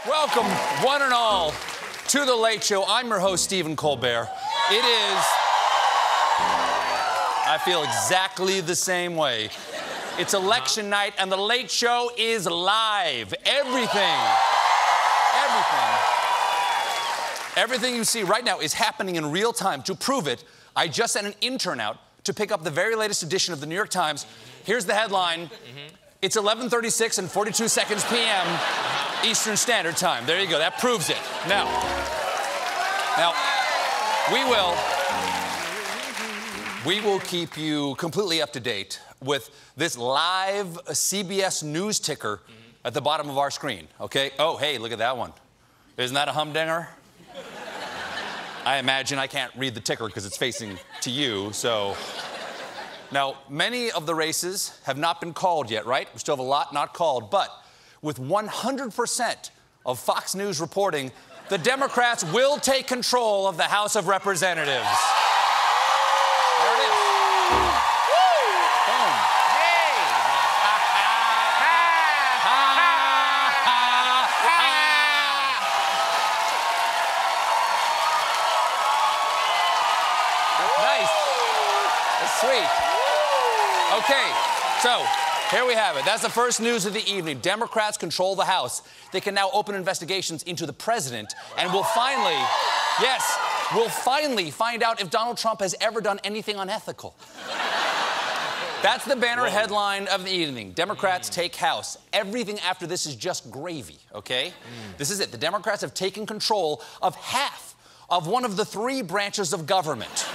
Welcome, one and all, to The Late Show. I'm your host, Stephen Colbert. It is... I feel exactly the same way. It's election night, and The Late Show is live. Everything you see right now is happening in real time. To prove it, I just sent an intern out to pick up the very latest edition of the New York Times. Here's the headline. It's 11:36 and 42 seconds p.m. Eastern Standard Time. There you go. That proves it. Now, we will keep you completely up to date with this live CBS News ticker at the bottom of our screen, okay? Oh, hey, look at that one. Isn't that a humdinger? I imagine I can't read the ticker because it's facing to you, so... Now, many of the races have not been called yet, right? We still have a lot not called, but with 100% of Fox News reporting, the Democrats will take control of the House of Representatives. There it is. Woo! Boom. Hey! Nice. That's sweet. Okay, so here we have it. That's the first news of the evening. Democrats control the House. They can now open investigations into the president, and we'll finally find out if Donald Trump has ever done anything unethical. That's the banner headline of the evening. Democrats take House. Everything after this is just gravy, okay? This is it. The Democrats have taken control of half of one of the three branches of government.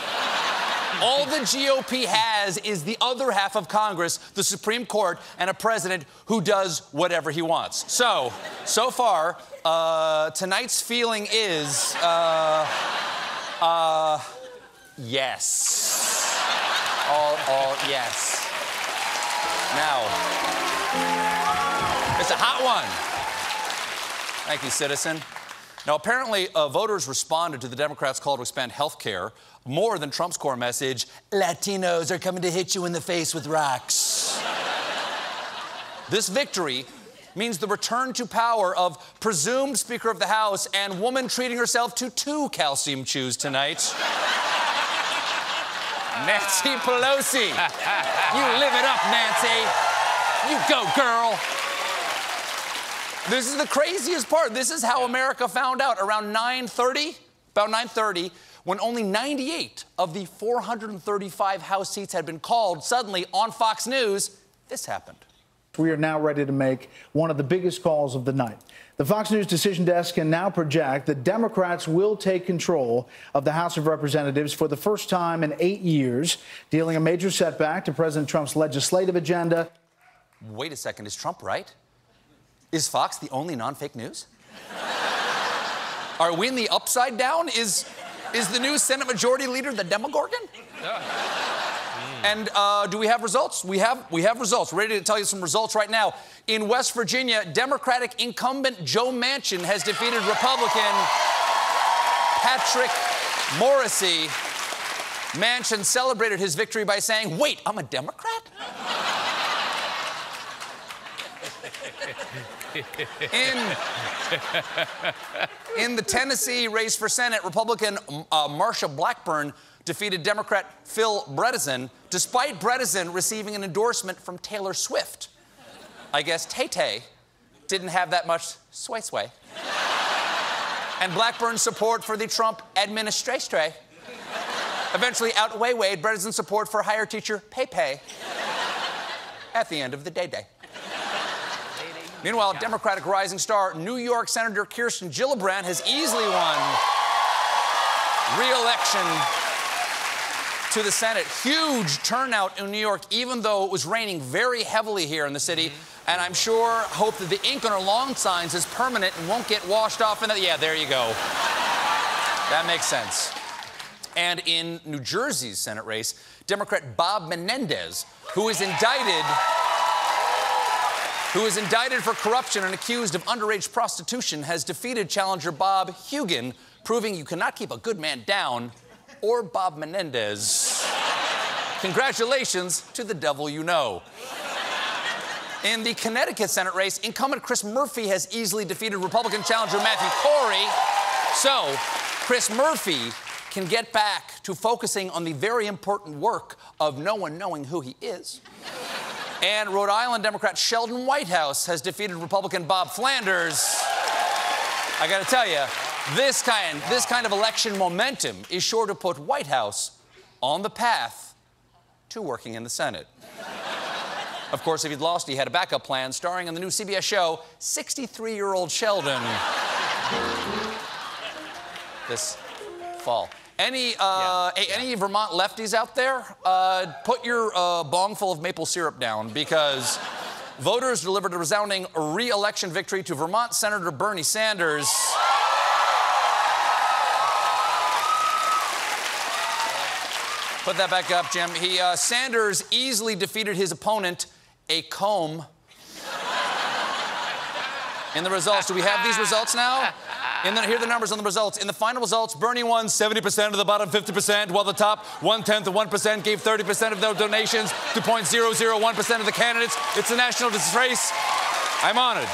All the GOP has is the other half of Congress, the Supreme Court, and a president who does whatever he wants. So far, tonight's feeling is, yes. All yes. Now, it's a hot one. Thank you, citizen. Now, apparently, voters responded to the Democrats' call to expand health care more than Trump's core message, Latinos are coming to hit you in the face with rocks. This victory means the return to power of presumed Speaker of the House and woman treating herself to 2 calcium chews tonight. Nancy Pelosi. You live it up, Nancy. You go, girl. This is the craziest part. This is how America found out. Around 9:30, when only 98 of the 435 House seats had been called, suddenly on Fox News, this happened. We are now ready to make one of the biggest calls of the night. The Fox News decision desk can now project that Democrats will take control of the House of Representatives for the first time in 8 years, dealing a major setback to President Trump's legislative agenda. Wait a second, is Trump right? Is Fox the only non-fake news? Are we in the upside down? Is the new Senate Majority Leader the Demogorgon? And do we have results? We have results. We're ready to tell you some results right now. In West Virginia, Democratic incumbent Joe Manchin has defeated Republican Patrick Morrisey. Manchin celebrated his victory by saying, "Wait, I'm a Democrat?" In the Tennessee race for Senate, Republican Marsha Blackburn defeated Democrat Phil Bredesen, despite Bredesen receiving an endorsement from Taylor Swift. I guess Tay-Tay didn't have that much sway. And Blackburn's support for the Trump administration eventually outweighed Bredesen's support for higher teacher pay at the end of the day. Meanwhile, Democratic rising star New York Senator KIRSTEN GILLIBRAND has easily won re-election to the Senate. Huge turnout in New York, even though it was raining very heavily here in the city. And I'm sure hope that the ink on her lawn signs is permanent and won't get washed off. Yeah, there you go. That makes sense. And in New Jersey's Senate race, Democrat Bob Menendez, who is indicted for corruption and accused of underage prostitution, has defeated challenger Bob Hugin, proving you cannot keep a good man down or Bob Menendez. Congratulations to the devil you know. In the Connecticut Senate race, incumbent Chris Murphy has easily defeated Republican challenger Matthew Corey. So, Chris Murphy can get back to focusing on the very important work of no one knowing who he is. And Rhode Island Democrat Sheldon Whitehouse has defeated Republican Bob Flanders. I gotta tell you, this kind of election momentum is sure to put Whitehouse on the path to working in the Senate. Of course, if he'd lost, he had a backup plan starring in the new CBS show, 63-year-old Sheldon. This fall. Any Vermont lefties out there? Put your bong full of maple syrup down, because voters delivered a resounding re-election victory to Vermont Senator Bernie Sanders. Put that back up, Jim. Sanders easily defeated his opponent, a comb. In the results, do we have these results now? Here are the numbers on the results. In the final results, Bernie won 70% of the bottom 50%, while the top 1/10 of 1% gave 30% of their donations to 0.001% of the candidates. It's a national disgrace. I'm honored.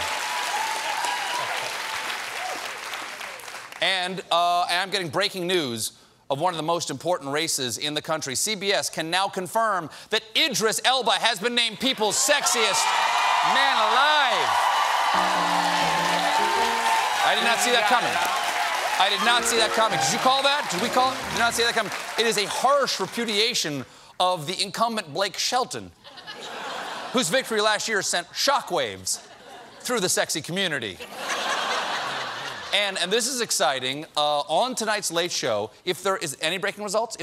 And I'm getting breaking news of one of the most important races in the country. CBS can now confirm that Idris Elba has been named People's Sexiest Man Alive. I did not see that coming. I did not see that coming. Did you call that? Did we call it? Did not see that coming. It is a harsh repudiation of the incumbent Blake Shelton, whose victory last year sent shockwaves through the sexy community. And this is exciting. On tonight's Late Show, if there are any breaking results,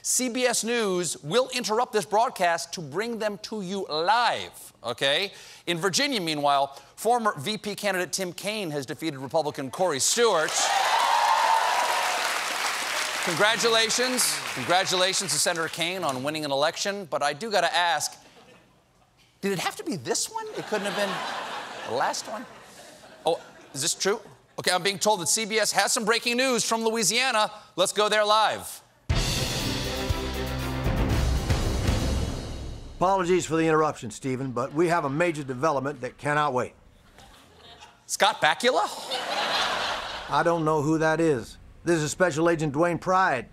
CBS News will interrupt this broadcast to bring them to you live, okay? In Virginia, meanwhile, former VP candidate Tim Kaine has defeated Republican Corey Stewart. Congratulations. Congratulations to Senator Kaine on winning an election, but I do gotta ask, did it have to be this one? It couldn't have been the last one? Oh, is this true? Okay, I'm being told that CBS has some breaking news from Louisiana. Let's go there live. Apologies for the interruption, Stephen, but we have a major development that cannot wait. Scott Bakula? I don't know who that is. This is Special Agent Dwayne Pride,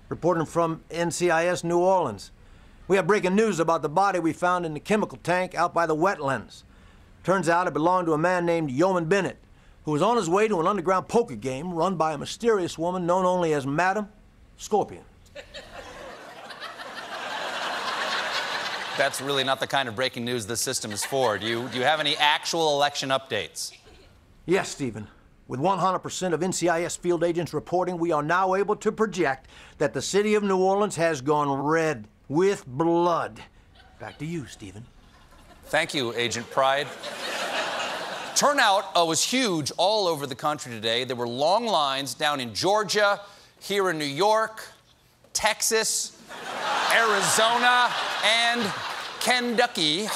reporting from NCIS New Orleans. We have breaking news about the body we found in the chemical tank out by the wetlands. Turns out it belonged to a man named Yeoman Bennett, who was on his way to an underground poker game run by a mysterious woman known only as Madam Scorpion. That's really not the kind of breaking news this system is for. Do you have any actual election updates? Yes, Stephen. With 100% of NCIS field agents reporting, we are now able to project that the city of New Orleans has gone red with blood. Back to you, Stephen. Thank you, Agent Pride. Turnout was huge all over the country today. There were long lines down in Georgia, here in New York, Texas, Arizona, and Kentucky.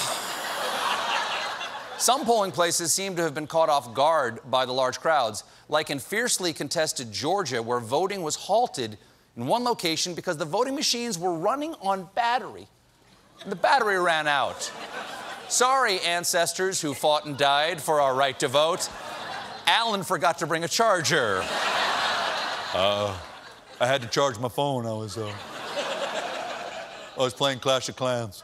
Some polling places seem to have been caught off guard by the large crowds, like in fiercely contested Georgia, where voting was halted in one location because the voting machines were running on battery, and the battery ran out. Sorry, ancestors who fought and died for our right to vote. Alan forgot to bring a charger. I had to charge my phone. I was playing Clash of Clans.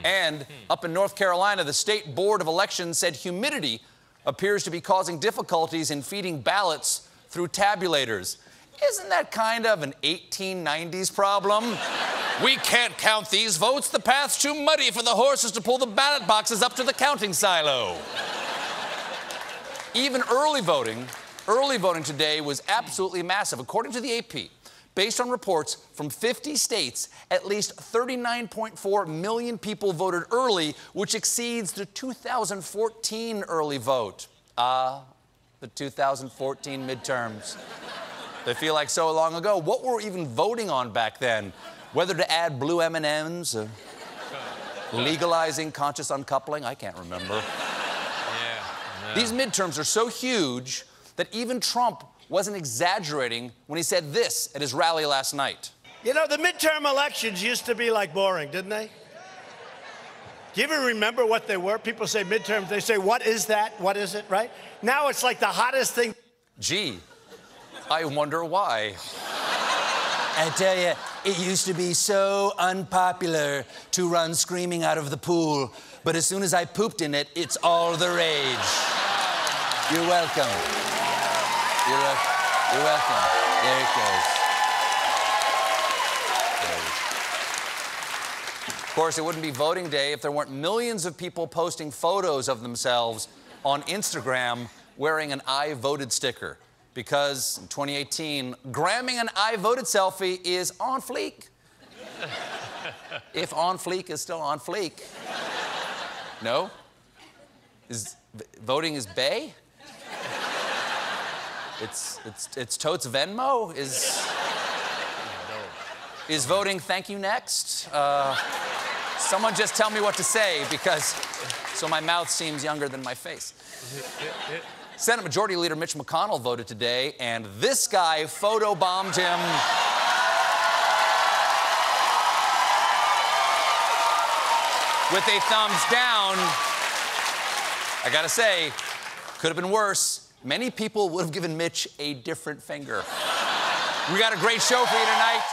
And up in North Carolina, the State Board of Elections said humidity appears to be causing difficulties in feeding ballots through tabulators. Isn't that kind of an 1890s problem? We can't count these votes. The path's too muddy for the horses to pull the ballot boxes up to the counting silo. Even early voting today was absolutely massive. According to the AP, based on reports from 50 states, at least 39.4 million people voted early, which exceeds the 2014 early vote. The 2014 midterms. They feel like so long ago. What were we even voting on back then? Whether to add blue M&Ms, legalizing conscious uncoupling? I can't remember. Yeah, no. These midterms are so huge that even Trump wasn't exaggerating when he said this at his rally last night. You know, the midterm elections used to be like boring, didn't they? Do you even remember what they were? People say midterms, they say, what is that? What is it, right? Now it's like the hottest thing. Gee, I wonder why. I tell you, it used to be so unpopular to run screaming out of the pool, but as soon as I pooped in it, it's all the rage. You're welcome. You're welcome. There it goes. Of course, it wouldn't be voting day if there weren't millions of people posting photos of themselves on Instagram wearing an I voted sticker. Because in 2018, gramming an I voted selfie is on fleek. If on fleek is still on fleek. No? Voting is bae? It's totes Venmo? Is voting thank you next? Someone just tell me what to say, because so my mouth seems younger than my face. Senate Majority Leader Mitch McConnell voted today, and this guy photobombed him. With a thumbs down. I gotta say, could have been worse. Many people would have given Mitch a different finger. We got a great show for you tonight.